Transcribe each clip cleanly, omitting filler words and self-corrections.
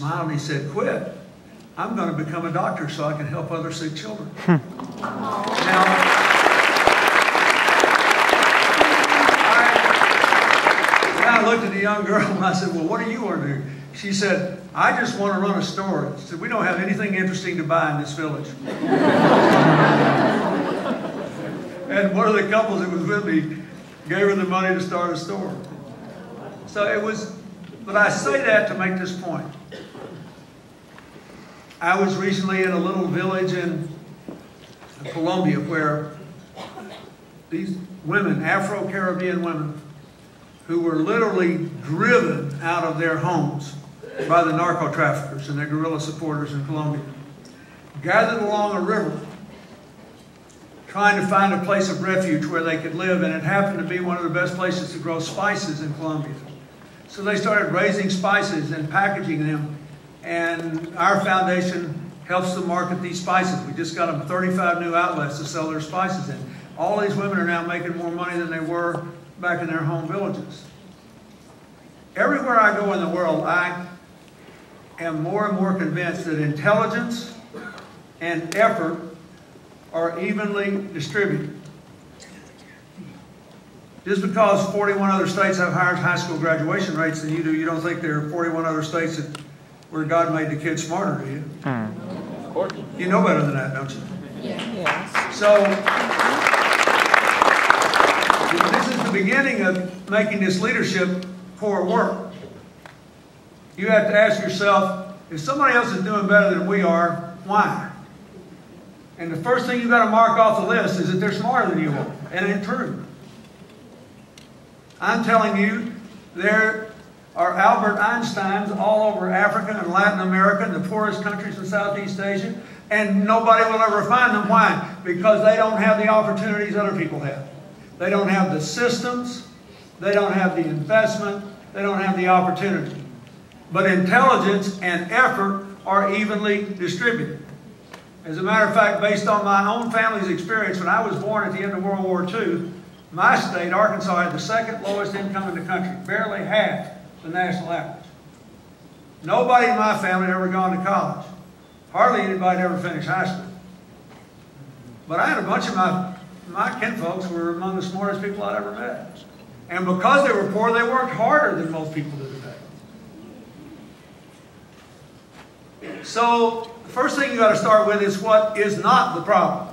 smiled and he said, "Quit. I'm going to become a doctor so I can help other sick children." Now, I looked at the young girl and I said, "Well, what do you want to do?" She said, "I just want to run a store." She said, "We don't have anything interesting to buy in this village." And one of the couples that was with me gave her the money to start a store. So it was, but I say that to make this point. I was recently in a little village in Colombia where these women, Afro-Caribbean women, who were literally driven out of their homes by the narco-traffickers and their guerrilla supporters in Colombia, gathered along a river trying to find a place of refuge where they could live, and it happened to be one of the best places to grow spices in Colombia. So they started raising spices and packaging them, and our foundation helps them market these spices. We just got them 35 new outlets to sell their spices in. All these women are now making more money than they were back in their home villages. Everywhere I go in the world, I am more and more convinced that intelligence and effort are evenly distributed. Just because 41 other states have higher high school graduation rates than you do, you don't think there are 41 other states where God made the kids smarter, do you? Of course. You know better than that, don't you? Yes. So, this is the beginning of making this leadership core work. You have to ask yourself, if somebody else is doing better than we are, why? And the first thing you've got to mark off the list is that they're smarter than you are. And it's true. I'm telling you, there are Albert Einsteins all over Africa and Latin America and the poorest countries in Southeast Asia, and nobody will ever find them. Why? Because they don't have the opportunities other people have. They don't have the systems, they don't have the investment, they don't have the opportunity. But intelligence and effort are evenly distributed. As a matter of fact, based on my own family's experience, when I was born at the end of World War II, my state, Arkansas, had the second lowest income in the country, barely half the national average. Nobody in my family had ever gone to college. Hardly anybody had ever finished high school. But I had a bunch of my kinfolks who were among the smartest people I'd ever met. And because they were poor, they worked harder than most people do today. So, the first thing you got to start with is what is not the problem.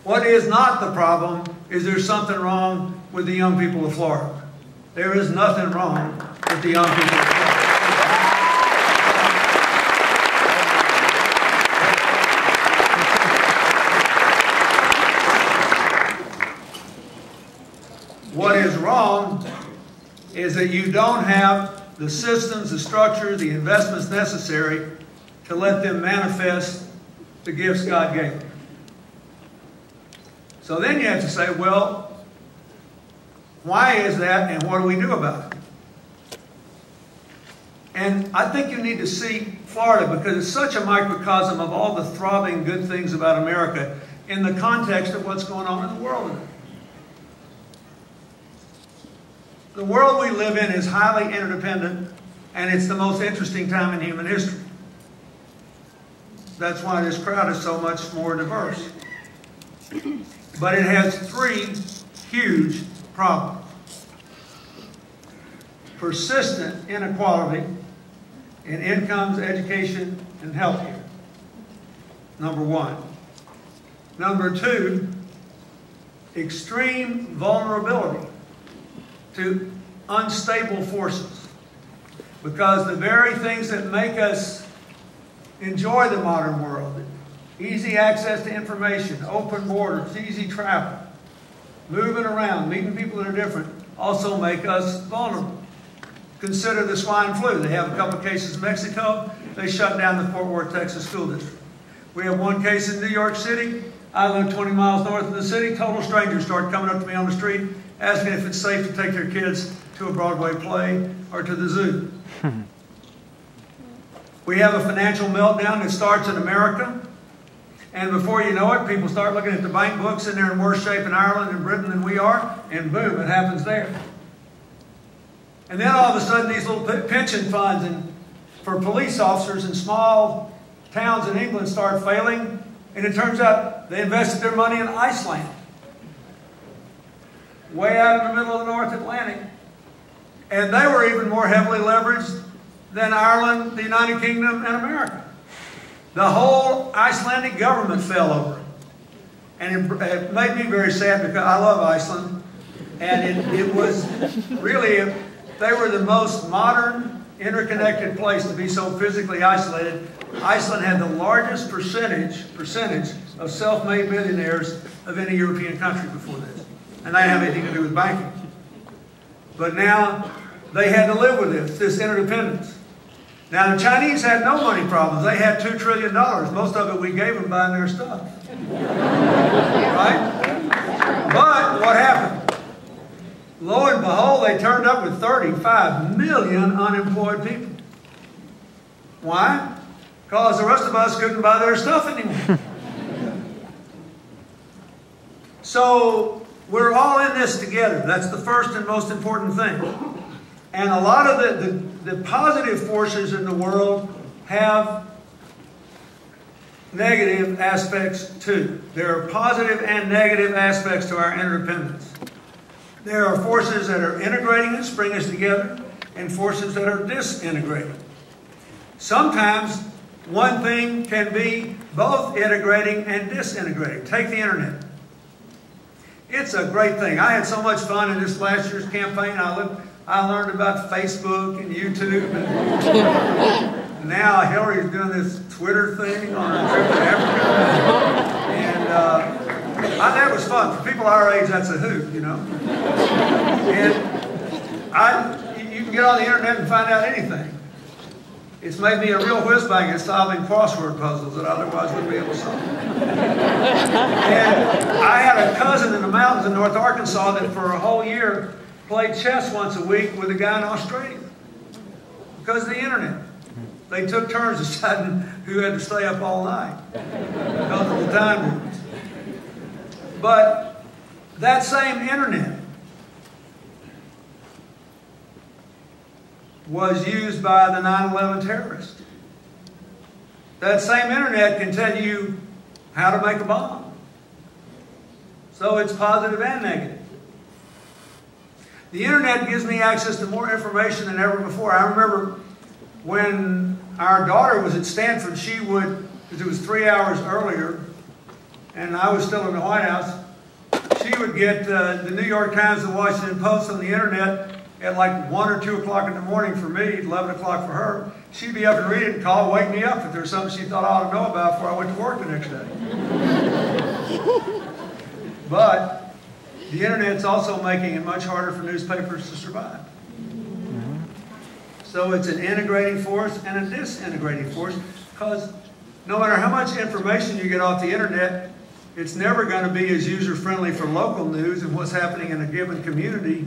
What is not the problem is there's something wrong with the young people of Florida. There is nothing wrong with the young people of Florida. What is wrong is that you don't have the systems, the structure, the investments necessary to let them manifest the gifts God gave them. So then you have to say, well, why is that and what do we do about it? And I think you need to see Florida because it's such a microcosm of all the throbbing good things about America in the context of what's going on in the world today. The world we live in is highly interdependent, and it's the most interesting time in human history. That's why this crowd is so much more diverse. But it has three huge problems. Persistent inequality in incomes, education, and health care. Number one. Number two, extreme vulnerability to unstable forces. Because the very things that make us enjoy the modern world, easy access to information, open borders, easy travel, moving around, meeting people that are different, also make us vulnerable. Consider the swine flu. They have a couple of cases in Mexico. They shut down the Fort Worth, Texas school district. We have one case in New York City. I live 20 miles north of the city. Total strangers start coming up to me on the street asking if it's safe to take their kids to a Broadway play or to the zoo. We have a financial meltdown that starts in America. And before you know it, people start looking at the bank books and they're in worse shape in Ireland and Britain than we are. And boom, it happens there. And then all of a sudden these little pension funds and for police officers in small towns in England start failing, and it turns out they invested their money in Iceland, way out in the middle of the North Atlantic. And they were even more heavily leveraged than Ireland, the United Kingdom, and America. The whole Icelandic government fell over. And it made me very sad because I love Iceland. And it was really, they were the most modern, interconnected place to be so physically isolated. Iceland had the largest percentage of self-made millionaires of any European country before this. And they didn't have anything to do with banking. But now they had to live with this interdependence. Now the Chinese had no money problems. They had $2 trillion. Most of it we gave them buying their stuff. Right? But what happened? Lo and behold, they turned up with 35 million unemployed people. Why? Because the rest of us couldn't buy their stuff anymore. So we're all in this together. That's the first and most important thing. And a lot of the positive forces in the world have negative aspects too. There are positive and negative aspects to our interdependence. There are forces that are integrating us, bring us together, and forces that are disintegrating. Sometimes one thing can be both integrating and disintegrating. Take the internet. It's a great thing. I had so much fun in this last year's campaign. I learned about Facebook and YouTube. And now Hillary's doing this Twitter thing on her trip to Africa. And that was fun. For people our age, that's a hoot, you know. And you can get on the internet and find out anything. It's made me a real whiz-bang at solving crossword puzzles that I otherwise wouldn't be able to solve. And I had a cousin in the mountains in North Arkansas that for a whole year played chess once a week with a guy in Australia because of the internet. They took turns deciding who had to stay up all night because of the time difference. But that same internet was used by the 9/11 terrorists. That same internet can tell you how to make a bomb. So it's positive and negative. The internet gives me access to more information than ever before. I remember when our daughter was at Stanford, she would, because it was 3 hours earlier, and I was still in the White House, she would get the New York Times and Washington Post on the internet at like 1 or 2 o'clock in the morning for me, 11 o'clock for her. She'd be up and read it and call, wake me up if there's something she thought I ought to know about before I went to work the next day. But the internet's also making it much harder for newspapers to survive. So it's an integrating force and a disintegrating force, because no matter how much information you get off the internet, it's never going to be as user-friendly for local news and what's happening in a given community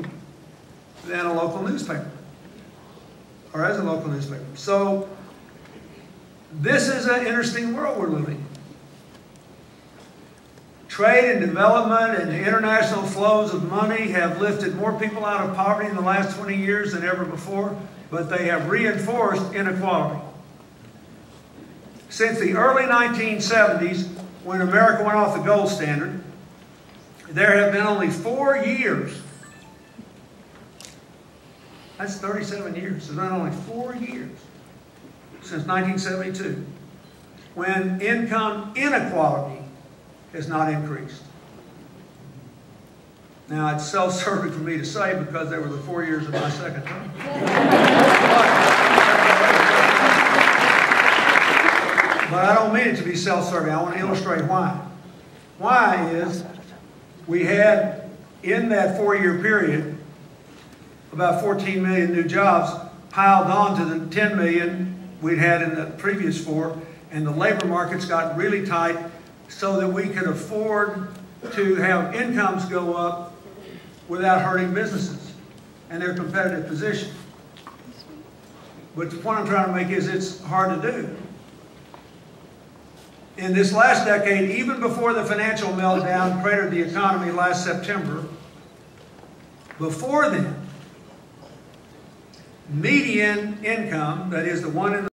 than a local newspaper, or as a local newspaper. So this is an interesting world we're living in. Trade and development and the international flows of money have lifted more people out of poverty in the last 20 years than ever before, but they have reinforced inequality. Since the early 1970s, when America went off the gold standard, there have been only 4 years. That's 37 years. There's been only 4 years since 1972 when income inequality has not increased. Now, it's self-serving for me to say because they were the 4 years of my second term. But I don't mean it to be self-serving. I want to illustrate why. Why is we had, in that 4-year period, about 14 million new jobs piled on to the 10 million we'd had in the previous 4, and the labor markets got really tight so that we could afford to have incomes go up without hurting businesses and their competitive position. But the point I'm trying to make is it's hard to do. In this last decade, even before the financial meltdown cratered the economy last September, before then, median income, that is the one in